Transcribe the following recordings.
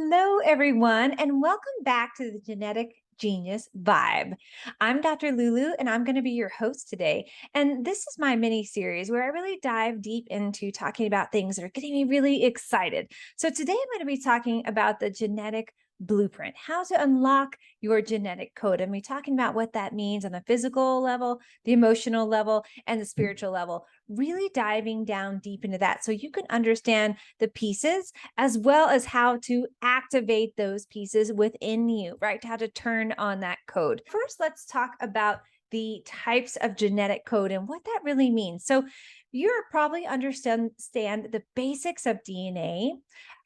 Hello, everyone, and welcome back to the Genetic Genius Vibe. I'm Dr. Lulu, and I'm going to be your host today. And this is my mini series where I really dive deep into talking about things that are getting me really excited. So, today I'm going to be talking about the genetic blueprint, how to unlock your genetic code. And we're talking about what that means on the physical level, the emotional level, and the spiritual level, really diving down deep into that so you can understand the pieces as well as how to activate those pieces within you, right? How to turn on that code. First, let's talk about the types of genetic code and what that really means. So, you're probably understand the basics of DNA,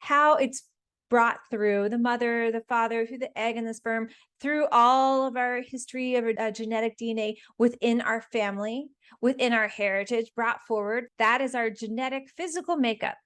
how it's brought through the mother, the father, through the egg and the sperm, through all of our history of genetic DNA within our family, within our heritage, brought forward. That is our genetic physical makeup.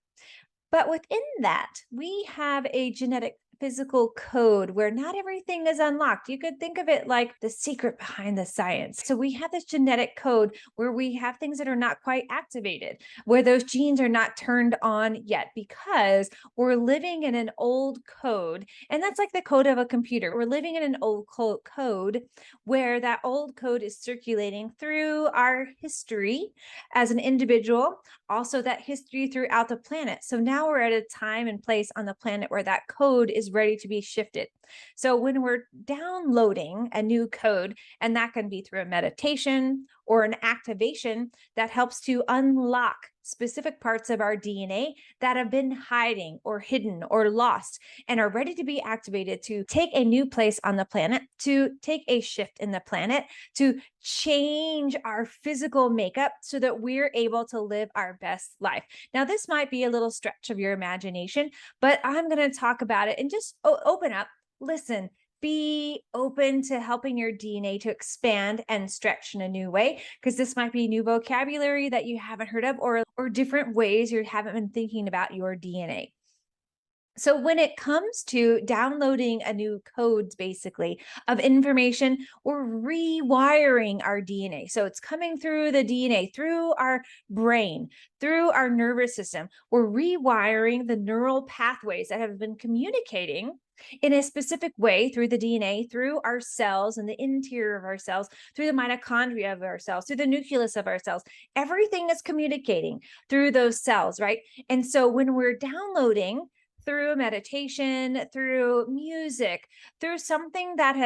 But within that, we have a genetic physical code where not everything is unlocked. You could think of it like the secret behind the science. So we have this genetic code where we have things that are not quite activated, where those genes are not turned on yet because we're living in an old code. And that's like the code of a computer. We're living in an old code where that old code is circulating through our history as an individual, also that history throughout the planet. So now we're at a time and place on the planet where that code is ready to be shifted. So when we're downloading a new code, and that can be through a meditation or an activation that helps to unlock specific parts of our DNA that have been hiding or hidden or lost and are ready to be activated to take a new place on the planet, to take a shift in the planet, to change our physical makeup so that we're able to live our best life. Now, this might be a little stretch of your imagination, but I'm going to talk about it and just open up, listen, be open to helping your DNA to expand and stretch in a new way, because this might be new vocabulary that you haven't heard of or different ways you haven't been thinking about your DNA. So when it comes to downloading a new codes, basically, of information, we're rewiring our DNA. So it's coming through the DNA, through our brain, through our nervous system. We're rewiring the neural pathways that have been communicating in a specific way through the DNA, through our cells and the interior of our cells, through the mitochondria of our cells, through the nucleus of our cells. Everything is communicating through those cells, right? And so when we're downloading through meditation, through music, through something that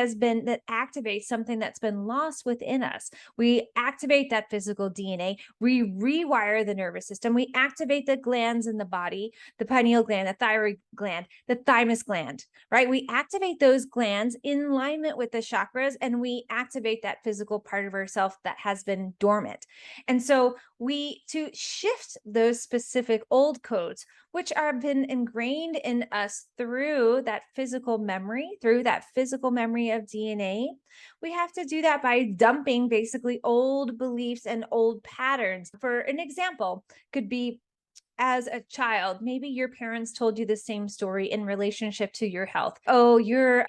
activates something that's been lost within us. We activate that physical DNA, we rewire the nervous system, we activate the glands in the body, the pineal gland, the thyroid gland, the thymus gland, right? We activate those glands in alignment with the chakras, and we activate that physical part of ourself that has been dormant. And so to shift those specific old codes, which have been ingrained in us through that physical memory, of DNA. We have to do that by dumping basically old beliefs and old patterns. For an example, could be as a child, maybe your parents told you the same story in relationship to your health. Oh, your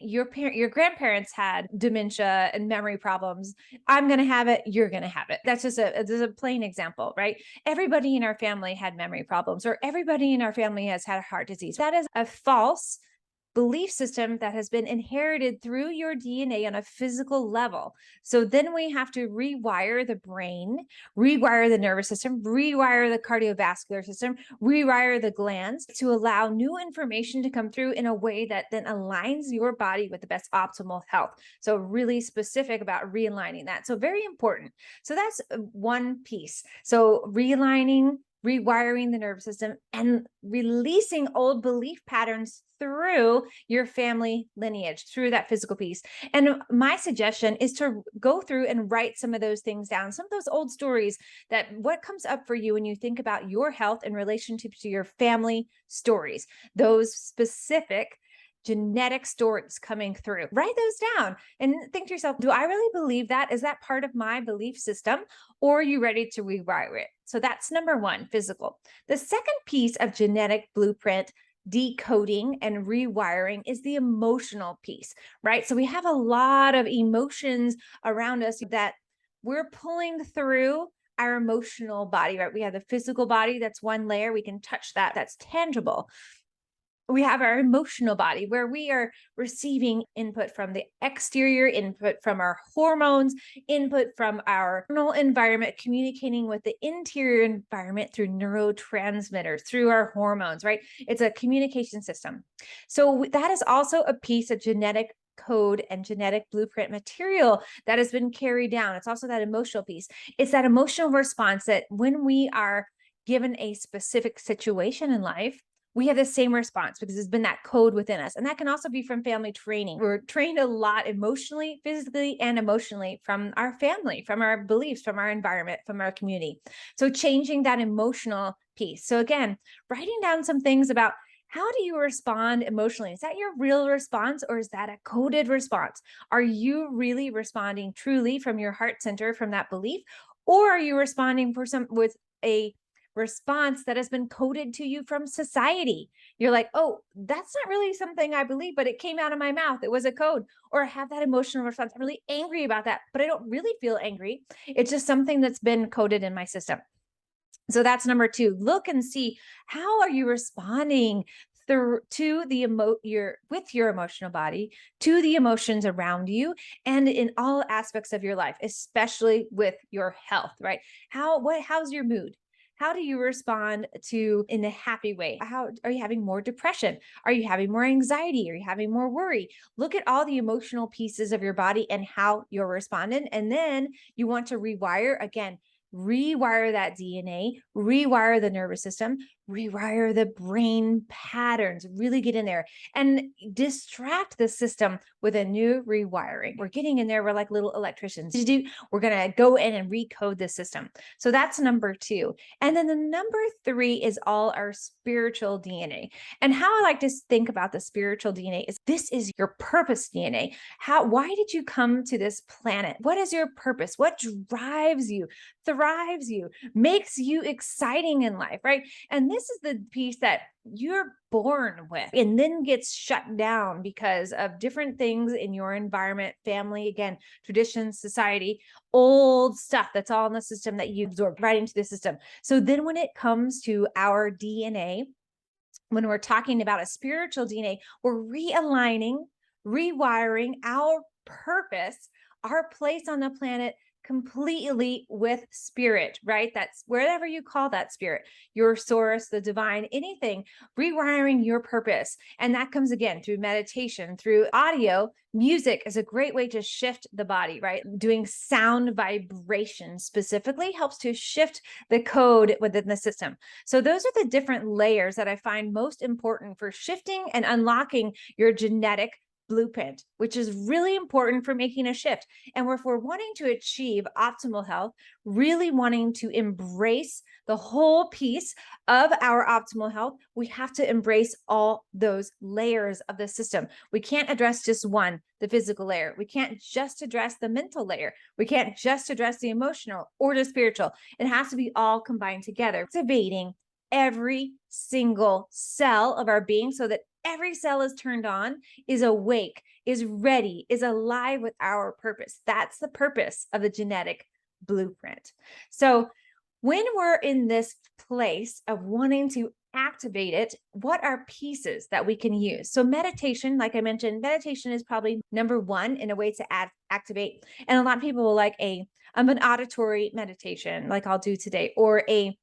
grandparents had dementia and memory problems. I'm going to have it, you're going to have it. That's just a plain example, right? Everybody in our family had memory problems, or everybody in our family has had heart disease. That is a false belief system that has been inherited through your DNA on a physical level. So then we have to rewire the brain, rewire the nervous system, rewire the cardiovascular system, rewire the glands to allow new information to come through in a way that then aligns your body with the best optimal health. So really specific about realigning that. So very important. So that's one piece. So realigning, rewiring the nervous system, and releasing old belief patterns through your family lineage, through that physical piece. And my suggestion is to go through and write some of those things down, some of those old stories, that what comes up for you when you think about your health in relationship to your family stories, those specific genetic stories coming through. Write those down and think to yourself, do I really believe that? Is that part of my belief system? Or are you ready to rewire it? So that's number one, physical. The second piece of genetic blueprint decoding and rewiring is the emotional piece, right? So we have a lot of emotions around us that we're pulling through our emotional body, right? We have the physical body, that's one layer. We can touch that, that's tangible. We have our emotional body where we are receiving input from the exterior, input from our hormones, input from our internal environment, communicating with the interior environment through neurotransmitters, through our hormones, right? It's a communication system. So that is also a piece of genetic code and genetic blueprint material that has been carried down. It's also that emotional piece. It's that emotional response that when we are given a specific situation in life, we have the same response because it's been that code within us. And that can also be from family training. We're trained a lot emotionally, physically, and emotionally from our family, from our beliefs, from our environment, from our community. So changing that emotional piece. So again, writing down some things about how do you respond emotionally? Is that your real response or is that a coded response? Are you really responding truly from your heart center, from that belief? Or are you responding with a response that has been coded to you from society? You're like, oh, that's not really something I believe, but it came out of my mouth. It was a code. Or I have that emotional response. I'm really angry about that, but I don't really feel angry. It's just something that's been coded in my system. So that's number two. Look and see, how are you responding through to the with your emotional body, to the emotions around you, and in all aspects of your life, especially with your health, right? How's your mood? How do you respond to in a happy way? How are you having more depression? Are you having more anxiety? Are you having more worry? Look at all the emotional pieces of your body and how you're responding. And then you want to rewire again, rewire that DNA, rewire the nervous system, rewire the brain patterns, really get in there and distract the system with a new rewiring. We're getting in there, we're like little electricians. We're going to go in and recode the system. So that's number two. And then the number three is all our spiritual DNA. And how I like to think about the spiritual DNA is this is your purpose DNA. Why did you come to this planet? What is your purpose? What drives you? Thrives you, makes you exciting in life, right? And this is the piece that you're born with and then gets shut down because of different things in your environment, family, again, traditions, society, old stuff that's all in the system that you absorb right into the system. So then when it comes to our DNA, when we're talking about a spiritual DNA, we're realigning, rewiring our purpose, our place on the planet completely with spirit, right? That's wherever you call that spirit, your source, the divine, anything, rewiring your purpose. And that comes again through meditation, through audio. Music is a great way to shift the body, right? Doing sound vibration specifically helps to shift the code within the system. So those are the different layers that I find most important for shifting and unlocking your genetic blueprint, which is really important for making a shift. And if we're wanting to achieve optimal health, really wanting to embrace the whole piece of our optimal health, we have to embrace all those layers of the system. We can't address just one, the physical layer. We can't just address the mental layer. We can't just address the emotional or the spiritual. It has to be all combined together, activating every single cell of our being so that every cell is turned on, is awake, is ready, is alive with our purpose. That's the purpose of the genetic blueprint. So when we're in this place of wanting to activate it, what are pieces that we can use? So meditation, like I mentioned, meditation is probably number one in a way to activate. And a lot of people will like an auditory meditation, like I'll do today, or a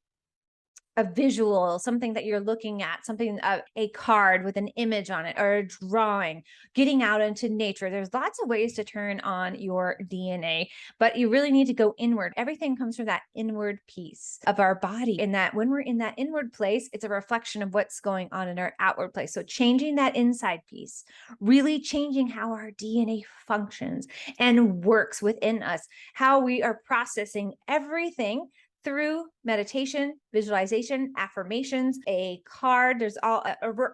visual, something that you're looking at, something, a card with an image on it or a drawing, getting out into nature. There's lots of ways to turn on your DNA, but you really need to go inward. Everything comes from that inward piece of our body. And that when we're in that inward place, it's a reflection of what's going on in our outward place. So changing that inside piece, really changing how our DNA functions and works within us, how we are processing everything through meditation, visualization, affirmations, a card. There's all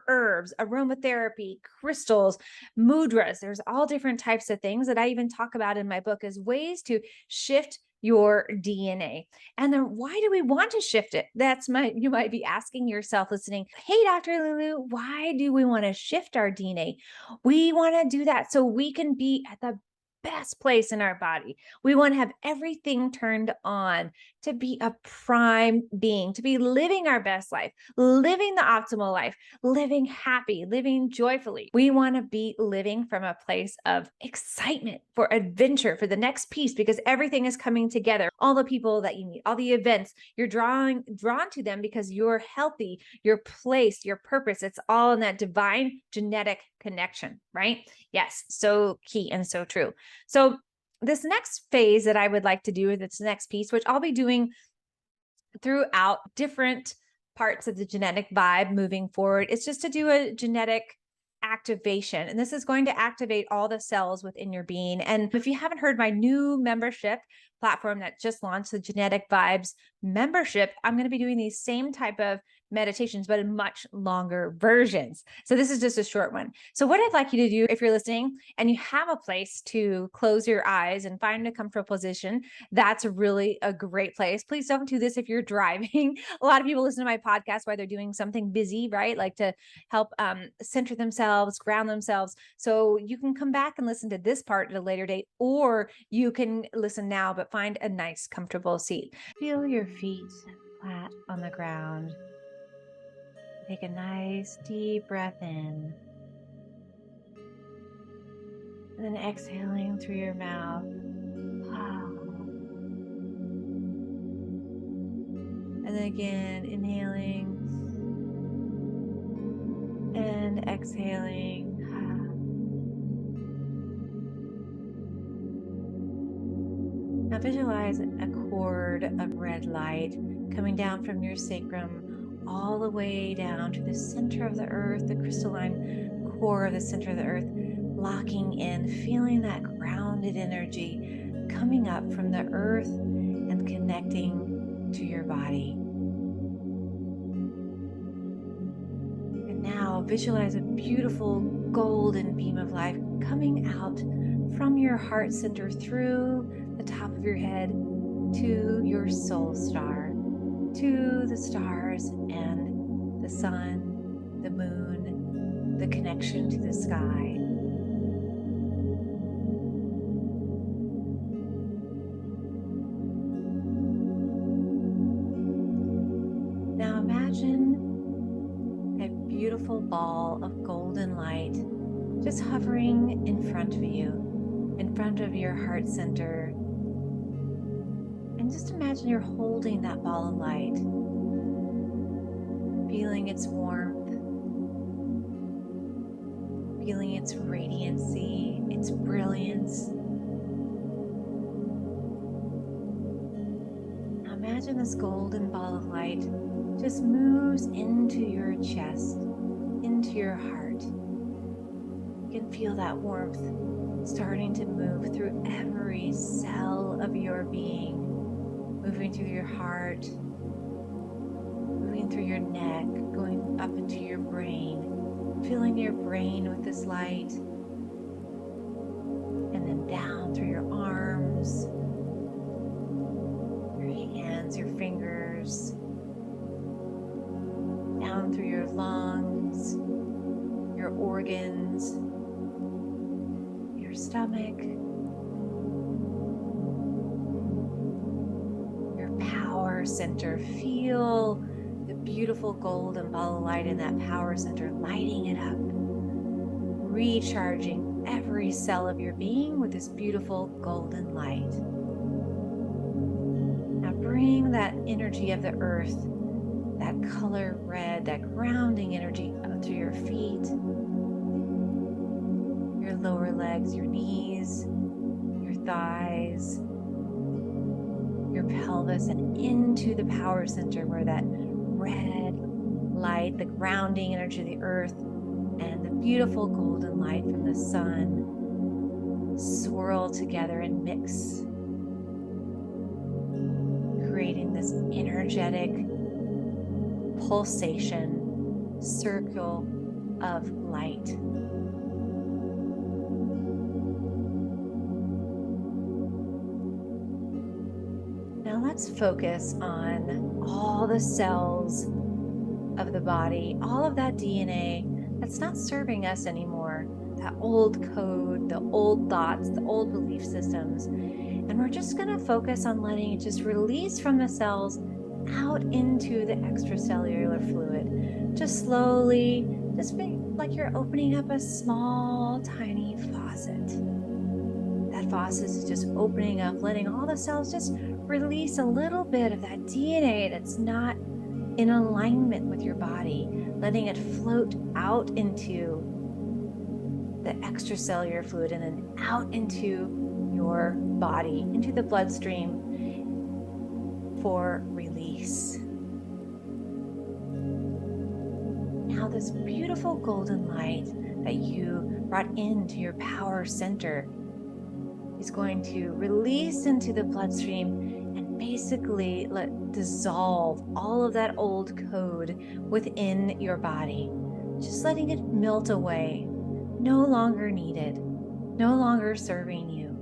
herbs, aromatherapy, crystals, mudras. There's all different types of things that I even talk about in my book as ways to shift your DNA. And then why do we want to shift it? You might be asking yourself listening, hey, Dr. Lulu, why do we want to shift our DNA? We want to do that so we can be at the best place in our body. We want to have everything turned on to be a prime being, to be living our best life, living the optimal life, living happy, living joyfully. We want to be living from a place of excitement for adventure, for the next piece, because everything is coming together. All the people that you meet, all the events, you're drawn to them because you're healthy, your place, your purpose. It's all in that divine genetic connection, right? Yes, so key and so true. So this next phase that I would like to do, or this next piece, which I'll be doing throughout different parts of the genetic vibe moving forward, is just to do a genetic activation. And this is going to activate all the cells within your being. And if you haven't heard my new membership platform that just launched, the Genetic Vibes membership, I'm going to be doing these same type of meditations, but in much longer versions. So this is just a short one. So what I'd like you to do, if you're listening and you have a place to close your eyes and find a comfortable position, that's really a great place. Please don't do this if you're driving. A lot of people listen to my podcast while they're doing something busy, right? Like to help center themselves, ground themselves. So you can come back and listen to this part at a later date, or you can listen now, but find a nice, comfortable seat. Feel your feet flat on the ground. Take a nice deep breath in. And then exhaling through your mouth. And then again, inhaling and exhaling. Now visualize a cord of red light coming down from your sacrum all the way down to the center of the earth, the crystalline core of the center of the earth, locking in, feeling that grounded energy coming up from the earth and connecting to your body. And now visualize a beautiful golden beam of light coming out from your heart center through the top of your head to your soul star, to the stars and the sun, the moon, the connection to the sky. Now imagine a beautiful ball of golden light just hovering in front of you, in front of your heart center. And just imagine you're holding that ball of light, feeling its warmth, feeling its radiancy, its brilliance. Now imagine this golden ball of light just moves into your chest, into your heart. You can feel that warmth starting to move through every cell of your being, moving through your heart, moving through your neck, going up into your brain, filling your brain with this light, and then down through your arms, your hands, your fingers, down through your lungs, your organs, your stomach, your power center. Feel the beautiful golden ball of light in that power center, lighting it up, recharging every cell of your being with this beautiful golden light. Now bring that energy of the earth, that color red, that grounding energy up through your feet, your lower legs, your knees, your thighs, your pelvis, and into the power center where that red light, the grounding energy of the earth, and the beautiful golden light from the sun swirl together and mix, creating this energetic pulsation, circle of light. Now let's focus on all the cells of the body, all of that DNA that's not serving us anymore, that old code, the old thoughts, the old belief systems. And we're just going to focus on letting it just release from the cells out into the extracellular fluid. Just slowly, just like you're opening up a small, tiny faucet. That faucet is just opening up, letting all the cells just release a little bit of that DNA that's not in alignment with your body, letting it float out into the extracellular fluid and then out into your body, into the bloodstream for release. Now this beautiful golden light that you brought into your power center is going to release into the bloodstream and basically dissolve all of that old code within your body, just letting it melt away, no longer needed, no longer serving you.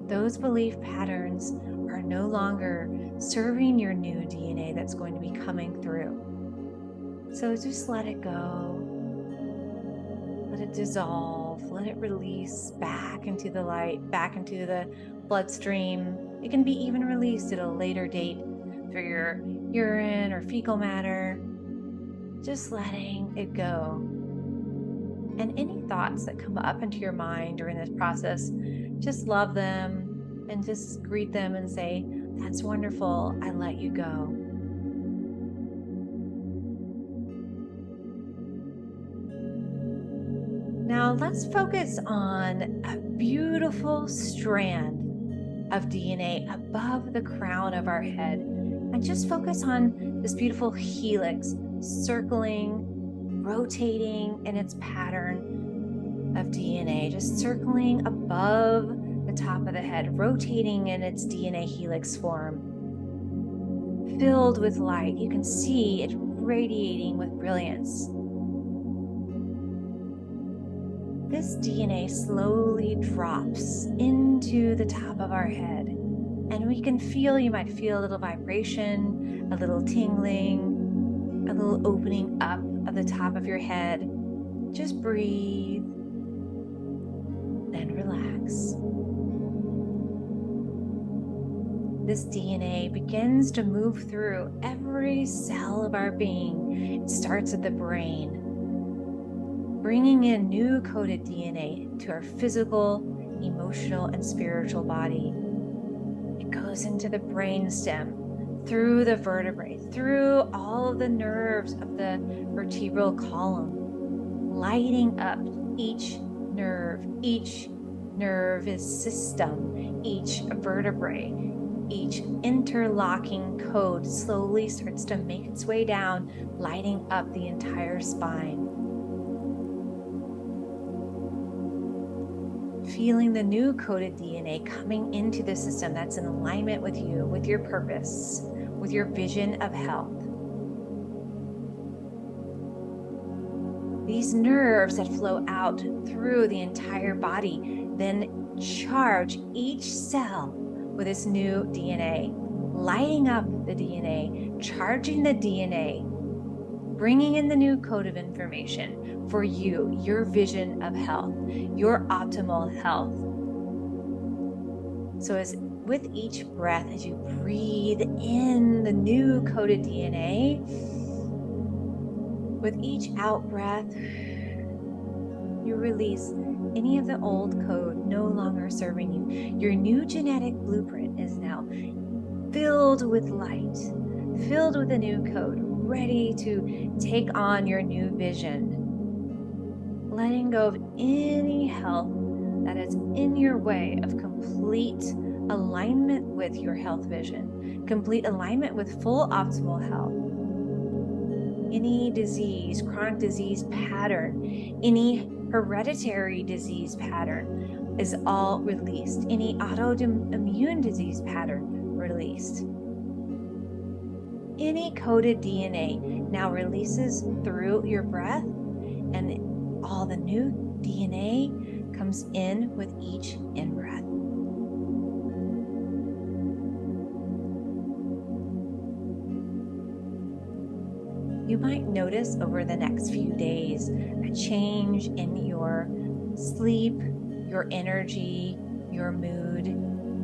Those belief patterns are no longer serving your new DNA that's going to be coming through. So just let it go. Let it dissolve. Let it release back into the light, back into the bloodstream. It can be even released at a later date through your urine or fecal matter. Just letting it go. And any thoughts that come up into your mind during this process, just love them and just greet them and say, "That's wonderful. I let you go." Now let's focus on a beautiful strand of DNA above the crown of our head. And just focus on this beautiful helix circling, rotating in its pattern of DNA, just circling above the top of the head, rotating in its DNA helix form, filled with light. You can see it radiating with brilliance. This DNA slowly drops into the top of our head, and we can feel, you might feel a little vibration, a little tingling, a little opening up of the top of your head. Just breathe and relax. This DNA begins to move through every cell of our being. It starts at the brain, bringing in new coded DNA to our physical, emotional, and spiritual body. It goes into the brainstem, through the vertebrae, through all of the nerves of the vertebral column, lighting up each nerve. Each nerve is system, each vertebrae, each interlocking code slowly starts to make its way down, lighting up the entire spine. Feeling the new coded DNA coming into the system that's in alignment with you, with your purpose, with your vision of health. These nerves that flow out through the entire body then charge each cell with this new DNA, lighting up the DNA, charging the DNA, bringing in the new code of information for you, your vision of health, your optimal health. So as with each breath, as you breathe in the new coded DNA, with each out breath, you release any of the old code no longer serving you. Your new genetic blueprint is now filled with light, filled with a new code, ready to take on your new vision. Letting go of any health that is in your way of complete alignment with your health vision, complete alignment with full optimal health. Any disease, chronic disease pattern, any hereditary disease pattern is all released. Any autoimmune disease pattern released. Any coded DNA now releases through your breath, and all the new DNA comes in with each in-breath. You might notice over the next few days a change in your sleep, your energy, your mood,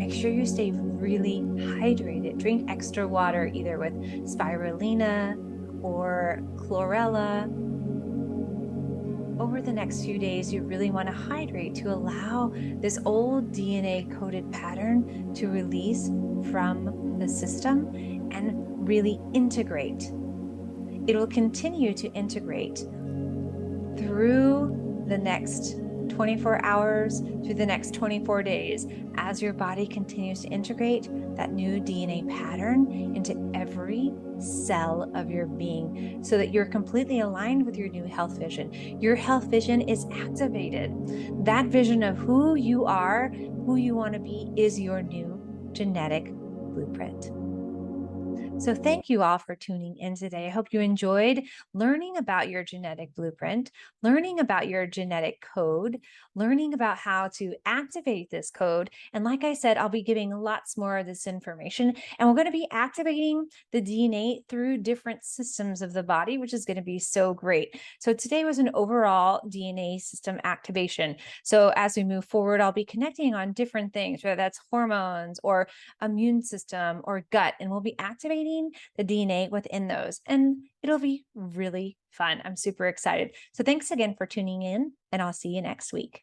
Make sure you stay really hydrated. Drink extra water, either with spirulina or chlorella. Over the next few days, you really want to hydrate to allow this old DNA coded pattern to release from the system and really integrate. It'll continue to integrate through the next 24 hours, through the next 24 days, as your body continues to integrate that new DNA pattern into every cell of your being so that you're completely aligned with your new health vision. Your health vision is activated. That vision of who you are, who you want to be, is your new genetic blueprint. So thank you all for tuning in today. I hope you enjoyed learning about your genetic blueprint, learning about your genetic code, learning about how to activate this code. And like I said, I'll be giving lots more of this information. And we're going to be activating the DNA through different systems of the body, which is going to be so great. So today was an overall DNA system activation. So as we move forward, I'll be connecting on different things, whether that's hormones or immune system or gut, and we'll be activating the DNA within those. And it'll be really fun. I'm super excited. So thanks again for tuning in, and I'll see you next week.